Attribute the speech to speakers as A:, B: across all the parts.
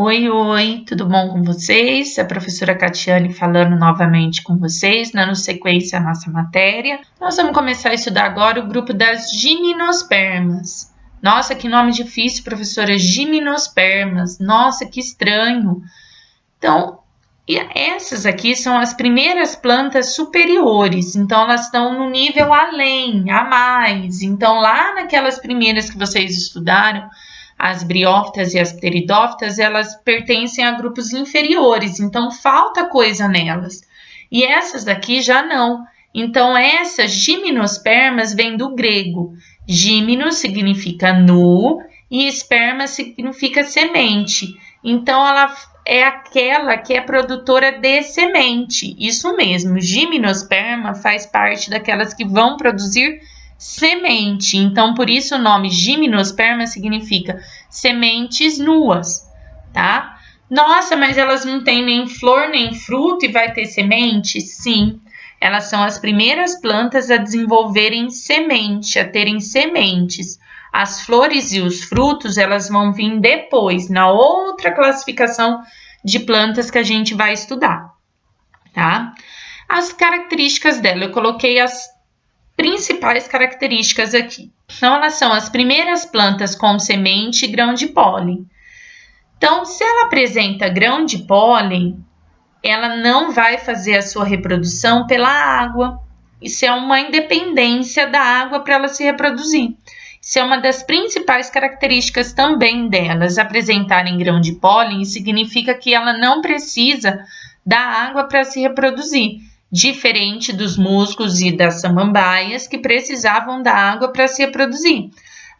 A: Oi, tudo bom com vocês? A professora Catiane falando novamente com vocês, dando sequência à nossa matéria. Nós vamos começar a estudar agora o grupo das gimnospermas. Nossa, que nome difícil, professora, gimnospermas. Nossa, que estranho. Então, essas aqui são as primeiras plantas superiores, então elas estão no nível além, a mais. Então, lá naquelas primeiras que vocês estudaram, as briófitas e as pteridófitas, elas pertencem a grupos inferiores, então falta coisa nelas. E essas daqui já não. Então, essas gimnospermas vêm do grego. Gimnos significa nu e esperma significa semente. Então, ela é aquela que é produtora de semente. Isso mesmo, gimnosperma faz parte daquelas que vão produzir semente. Então, por isso o nome gimnosperma significa sementes nuas, tá? Nossa, mas elas não têm nem flor nem fruto e vai ter semente? Sim, elas são as primeiras plantas a desenvolverem semente, a terem sementes. As flores e os frutos, elas vão vir depois, na outra classificação de plantas que a gente vai estudar, tá? As características dela, eu coloquei as principais características aqui. Então, elas são as primeiras plantas com semente e grão de pólen. Então, se ela apresenta grão de pólen, ela não vai fazer a sua reprodução pela água. Isso é uma independência da água para ela se reproduzir. Isso é uma das principais características também delas, apresentarem grão de pólen, significa que ela não precisa da água para se reproduzir, diferente dos musgos e das samambaias que precisavam da água para se reproduzir.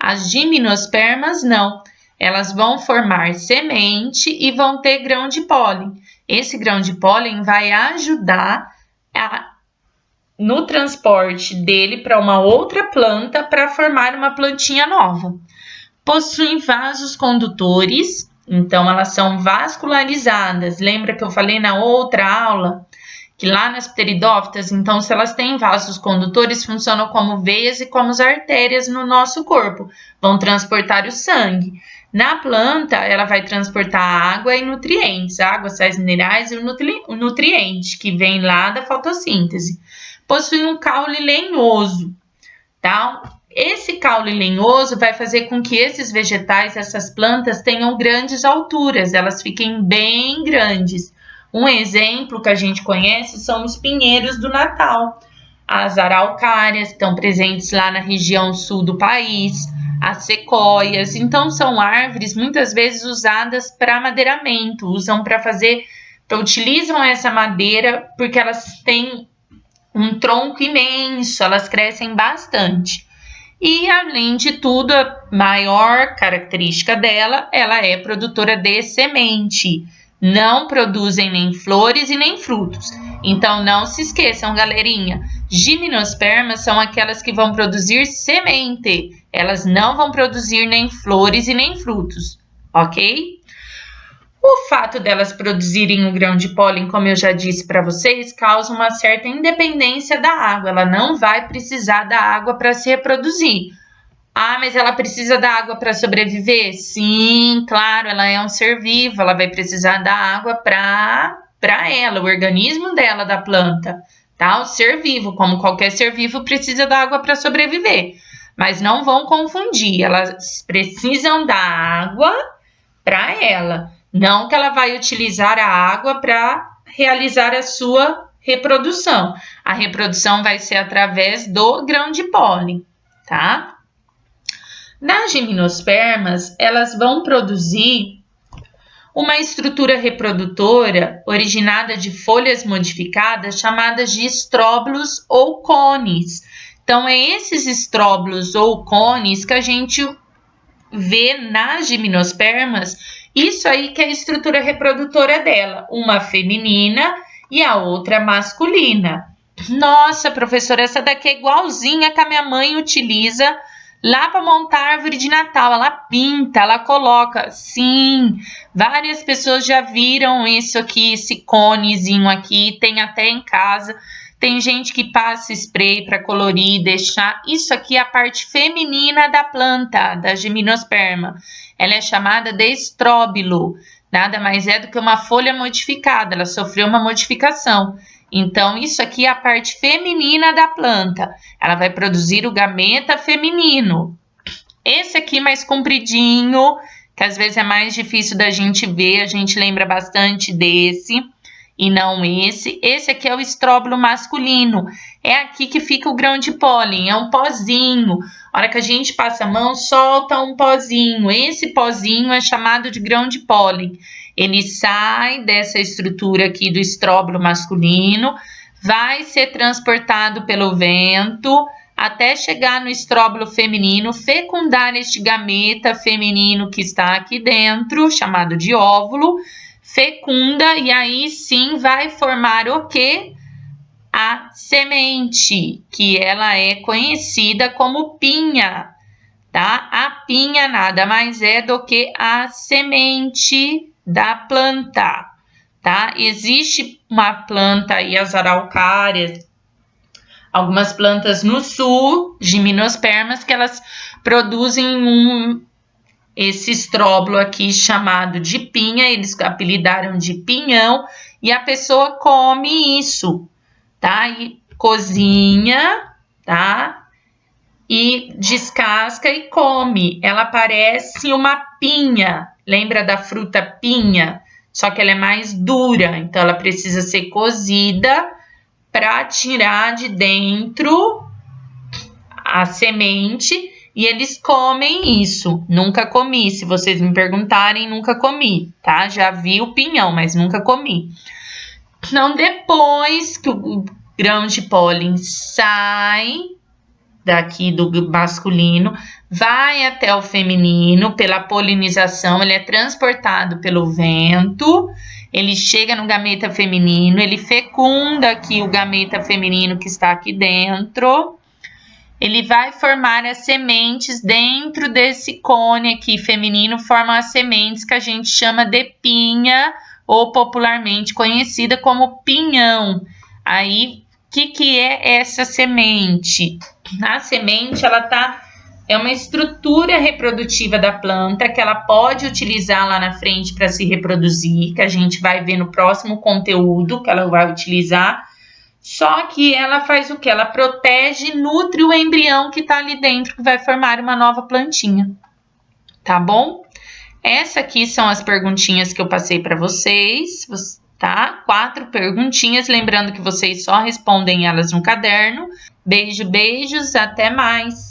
A: As gimnospermas não, elas vão formar semente e vão ter grão de pólen. Esse grão de pólen vai ajudar no transporte dele para uma outra planta para formar uma plantinha nova. Possuem vasos condutores, então elas são vascularizadas. Lembra que eu falei na outra aula que lá nas pteridófitas, então se elas têm vasos condutores, funcionam como veias e como as artérias no nosso corpo, vão transportar o sangue. Na planta, ela vai transportar água e nutrientes, água, sais minerais e o nutriente que vem lá da fotossíntese. Possui um caule lenhoso, tá? Esse caule lenhoso vai fazer com que esses vegetais, essas plantas, tenham grandes alturas, elas fiquem bem grandes. Um exemplo que a gente conhece são os pinheiros do Natal. As araucárias estão presentes lá na região sul do país, as sequoias. Então, são árvores muitas vezes usadas para madeiramento, utilizam essa madeira porque elas têm um tronco imenso, elas crescem bastante. E, além de tudo, a maior característica dela, ela é produtora de semente. Não produzem nem flores e nem frutos. Então, não se esqueçam, galerinha, gimnospermas são aquelas que vão produzir semente. Elas não vão produzir nem flores e nem frutos, ok? O fato delas produzirem o grão de pólen, como eu já disse para vocês, causa uma certa independência da água. Ela não vai precisar da água para se reproduzir. Ah, mas ela precisa da água para sobreviver? Sim, claro, ela é um ser vivo, ela vai precisar da água para ela, o organismo dela, da planta, tá? O ser vivo, como qualquer ser vivo, precisa da água para sobreviver. Mas não vão confundir, elas precisam da água para ela, não que ela vai utilizar a água para realizar a sua reprodução. A reprodução vai ser através do grão de pólen, tá? Nas gimnospermas, elas vão produzir uma estrutura reprodutora originada de folhas modificadas chamadas de estróbilos ou cones. Então, é esses estróbilos ou cones que a gente vê nas gimnospermas, isso aí que é a estrutura reprodutora dela, uma feminina e a outra masculina. Nossa, professora, essa daqui é igualzinha que a minha mãe utiliza lá para montar a árvore de Natal. Ela pinta, ela coloca. Sim, várias pessoas já viram isso aqui, esse conezinho aqui, tem até em casa. Tem gente que passa spray para colorir, deixar. Isso aqui é a parte feminina da planta, da gimnosperma. Ela é chamada de estróbilo. Nada mais é do que uma folha modificada, ela sofreu uma modificação. Então, isso aqui é a parte feminina da planta. Ela vai produzir o gameta feminino. Esse aqui mais compridinho, que às vezes é mais difícil da gente ver, a gente lembra bastante desse e não esse. Esse aqui é o estróbilo masculino. É aqui que fica o grão de pólen, é um pozinho. A hora que a gente passa a mão, solta um pozinho. Esse pozinho é chamado de grão de pólen. Ele sai dessa estrutura aqui do estróbilo masculino, vai ser transportado pelo vento até chegar no estróbilo feminino, fecundar este gameta feminino que está aqui dentro, chamado de óvulo, fecunda e aí sim vai formar o quê? A semente, que ela é conhecida como pinha, tá? A pinha nada mais é do que a semente da planta, tá? Existe uma planta aí, as araucárias, algumas plantas no sul, gimnospermas, que elas produzem esse estróbilo aqui chamado de pinha, eles apelidaram de pinhão, e a pessoa come isso, tá? E cozinha, tá? E descasca e come. Ela parece uma pinha, lembra da fruta pinha? Só que ela é mais dura, então ela precisa ser cozida para tirar de dentro a semente e eles comem isso. Nunca comi, se vocês me perguntarem, nunca comi, tá? Já vi o pinhão, mas nunca comi. Então, depois que o grão de pólen sai daqui do masculino, vai até o feminino pela polinização, ele é transportado pelo vento, ele chega no gameta feminino, ele fecunda aqui o gameta feminino que está aqui dentro, ele vai formar as sementes dentro desse cone aqui feminino, formam as sementes que a gente chama de pinha, ou popularmente conhecida como pinhão. Aí, o que é essa semente? A semente, é uma estrutura reprodutiva da planta que ela pode utilizar lá na frente para se reproduzir, que a gente vai ver no próximo conteúdo que ela vai utilizar. Só que ela faz o que? Ela protege e nutre o embrião que está ali dentro, que vai formar uma nova plantinha. Tá bom? Essa aqui são as perguntinhas que eu passei para vocês, tá? 4 perguntinhas, lembrando que vocês só respondem elas no caderno. Beijos, até mais!